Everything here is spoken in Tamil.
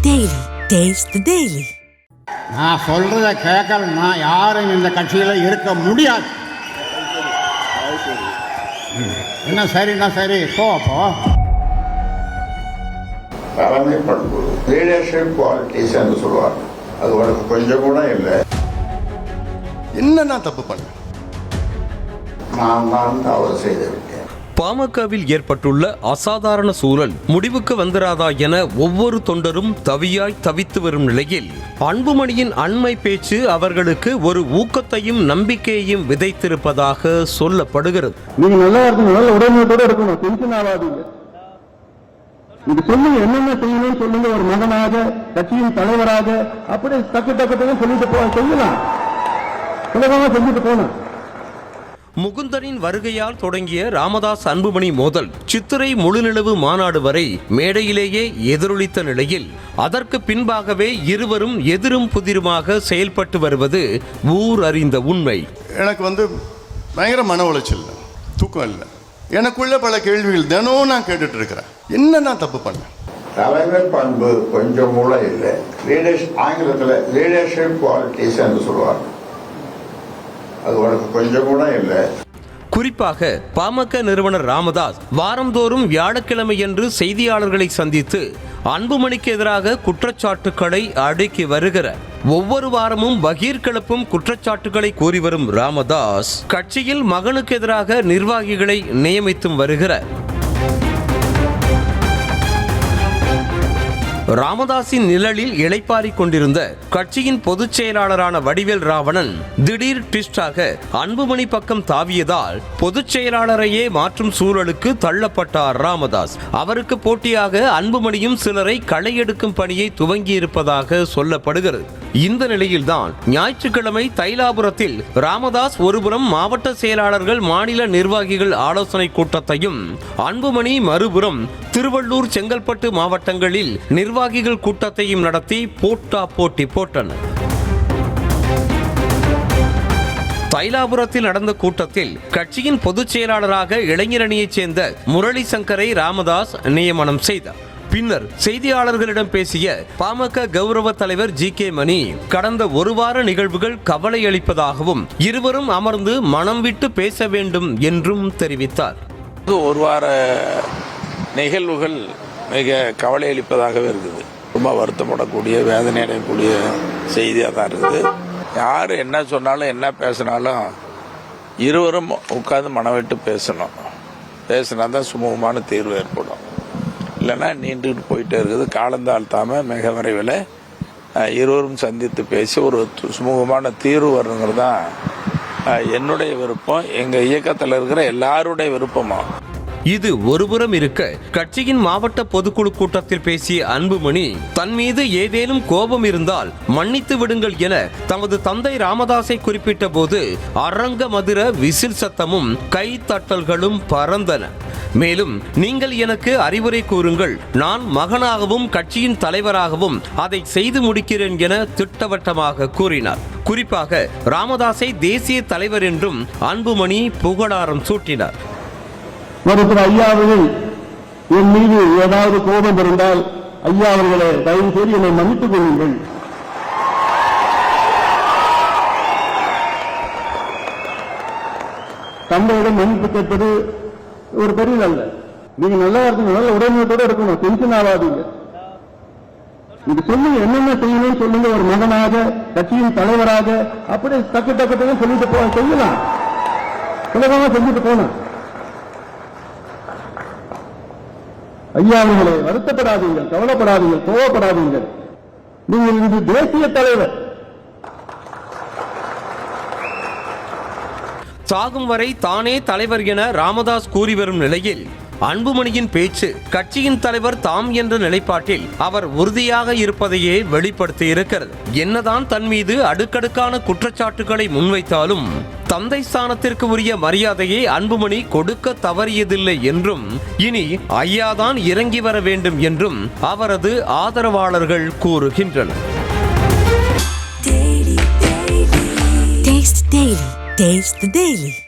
Daily. Taste the Daily. நான் சொல்றத கேட்கலன்னா யாரும் இந்த கட்சியில இருக்க முடியாது. என்ன சரின்னா சரி அப்போ தலைமை பண்பு லீடர்ஷிப் குவாலிட்டிஸ் என்று சொல்லுவாங்க. அது உனக்கு கொஞ்சம் கூட இல்லை. என்ன நான் தப்பு பண்ணேன்? நான் தான் தவறு செய்திருக்கேன். பாமகவில் ஏற்பட்டுள்ள அசாதாரண சூழல் முடிவுக்கு வந்துராதா என ஒவ்வொரு தொண்டரும் தவித்து வரும் நிலையில் அன்புமணியின் அண்மை பேச்சு அவர்களுக்கு ஒரு ஊக்கத்தையும் நம்பிக்கையையும் விதைத்திருப்பதாக சொல்லப்படுகிறது. நீங்க நல்லா இருக்கணும், நல்ல உடல்நலத்தோட இருக்கணும், டென்ஷன் ஆகாதீங்க. நீங்க சொல்லுங்க, என்னென்ன செய்யணும்னு சொல்லுங்க. ஒரு மகனாக, கட்சியின் தலைவராக அப்படி டக்கு சொல்லிட்டு செய்யலாம், சுலபமா செஞ்சுட்டு போன. முகுந்தனின் வருகையால் தொடங்கிய ராமதாஸ் அன்புமணி மோதல் சித்திரை முழுநிலவு மாநாடு வரை மேடையிலேயே எதிரொலித்த நிலையில் அதற்கு பின்பாகவே இருவரும் எதிரும் புதிருமாக செயல்பட்டு வருவது ஊர் அறிந்த உண்மை. எனக்கு பயங்கர மன உளைச்சல், தூக்கம் இல்லை. எனக்குள்ள பல கேள்விகள் தினமும் நான் கேட்டுட்டு இருக்கிறேன். என்ன நான் தப்பு பண்ணேன்? தலைமை பண்பு கொஞ்சம் கூட இல்லை. ஆங்கிலத்தில் லீடர்ஷிப் குவாலிட்டிஸ் என்று சொல்லுவாங்க. அது உனக்கு கொஞ்சம் கூட இல்லை. குறிப்பாக பாமக நிறுவனர் ராமதாஸ் வாரந்தோறும் வியாழக்கிழமையன்று செய்தியாளர்களை சந்தித்து அன்புமணிக்கு எதிராக குற்றச்சாட்டுக்களை அடுக்கி வருகிறார். ஒவ்வொரு வாரமும் பகீர் கிளப்பும் குற்றச்சாட்டுகளை கூறி வரும் ராமதாஸ் கட்சியில் மகனுக்கு எதிராக நிர்வாகிகளை நியமித்தும் வருகிறார். ராமதாஸின் நிழலில் இளைப்பாறிக் கொண்டிருந்த கட்சியின் பொதுச் செயலாளரான வடிவேல் ராவணன் திடீர் ட்விஸ்டாக அன்புமணி பக்கம் தாவியதால் பொதுச் செயலாளரையே மாற்றும் சூழலுக்கு தள்ளப்பட்டார் ராமதாஸ். அவருக்கு போட்டியாக அன்புமணியும் சிலரை களையெடுக்கும் பணியை துவங்கியிருப்பதாக சொல்லப்படுகிறது. இந்த நிலையில்தான் ஞாயிற்றுக்கிழமை தைலாபுரத்தில் ராமதாஸ் ஒருபுறம் மாவட்ட செயலாளர்கள், மாநில நிர்வாகிகள் ஆலோசனை கூட்டத்தையும், அன்புமணி மறுபுறம் திருவள்ளூர், செங்கல்பட்டு மாவட்டங்களில் நிர்வாகிகள் கூட்டத்தையும் நடத்தி போட்டி போட்டனர். தைலாபுரத்தில் நடந்த கூட்டத்தில் கட்சியின் பொதுச் செயலாளராக இளைஞரணியைச் சேர்ந்த முரளி சங்கரை ராமதாஸ் நியமனம் செய்தார். பின்னர் செய்தியாளர்களிடம் பேசிய பாமக கௌரவ தலைவர் ஜி.கே. மணி கடந்த ஒரு வார நிகழ்வுகள் கவலை அளிப்பதாகவும் இருவரும் அமர்ந்து மனம் விட்டு பேச வேண்டும் என்றும் தெரிவித்தார். ஒரு வார நிகழ்வுகள் மிக கவலை அளிப்பதாகவே இருக்குது. ரொம்ப வருத்தப்படக்கூடிய, வேதனை அடையக்கூடிய செய்தியாக தான் இருக்குது. யார் என்ன சொன்னாலும் என்ன பேசினாலும் இருவரும் உட்கார்ந்து மனம் விட்டு பேசணும். பேசினா தான் சுமூகமான தீர்வு ஏற்படும். இல்லைன்னா நீண்டுகிட்டு போயிட்டே இருக்குது. காலந்தாழ்த்தாம மிக விரைவில் இருவரும் சந்தித்து பேசி ஒரு சுமூகமான தீர்வு வரணுங்கிறது தான் என்னுடைய விருப்பம், எங்கள் இயக்கத்தில் இருக்கிற எல்லாருடைய விருப்பமா. இது ஒருபுறம் இருக்க, கட்சியின் மாவட்ட பொதுக்குழு கூட்டத்தில் பேசிய அன்புமணி தன் மீது ஏதேனும் கோபம் இருந்தால் மன்னித்து விடுங்கள் என தமது தந்தை ராமதாஸை குறிப்பிட்ட போது அரங்க மதுர விசில் சத்தமும் கைத்தட்டல்களும் பறந்தன. மேலும், நீங்கள் எனக்கு அறிவுரை கூறுங்கள், நான் மகனாகவும் கட்சியின் தலைவராகவும் அதை செய்து முடிக்கிறேன் என திட்டவட்டமாக கூறினார். குறிப்பாக ராமதாஸை தேசிய தலைவர் என்றும் அன்புமணி புகழாரம் சூட்டினார். ஒருத்தர் ஐயா அவர்கள் என் மீது ஏதாவது கோபம் இருந்தால், ஐயா அவர்களை தயவு செய்து என்னை மன்னித்துக் கொள்ளுங்கள். தந்தையிடம் மன்னிப்பு கேட்பது ஒரு பெரிய அல்ல. நீங்க நல்லா இருக்கணும், நல்ல உடல்நலத்தோட இருக்கணும், டென்ஷன் ஆகாதீங்க. நீங்க சொல்லுங்க, என்னென்ன செய்யணும்னு சொல்லுங்க. ஒரு மகனாக, கட்சியின் தலைவராக அப்படி டக்கு சொல்லிட்டு செய்யலாம், சுலபமா செஞ்சுட்டு போன. ஐயா அவர்களை வருத்தப்படாதீங்க, கவலைப்படாதீங்க, கோவப்படாதீங்க. நீங்கள் இது தேசிய தலைவர். சாகும் வரை தானே தலைவர் என ராமதாஸ் கூறி வரும் நிலையில் அன்புமணியின் பேச்சு கட்சியின் தலைவர் தாம் என்ற நிலைப்பாட்டில் அவர் உறுதியாக இருப்பதையே வெளிப்படுத்தி இருக்கிறது. என்னதான் தன் மீது அடுக்கடுக்கான குற்றச்சாட்டுகளை முன்வைத்தாலும் தந்தை ஸ்தானத்திற்கு உரிய மரியாதையை அன்புமணி கொடுக்க தவறியதில்லை என்றும், இனி ஐயாதான் இறங்கி வர வேண்டும் என்றும் அவரது ஆதரவாளர்கள் கூறுகின்றனர். Taste the Daily.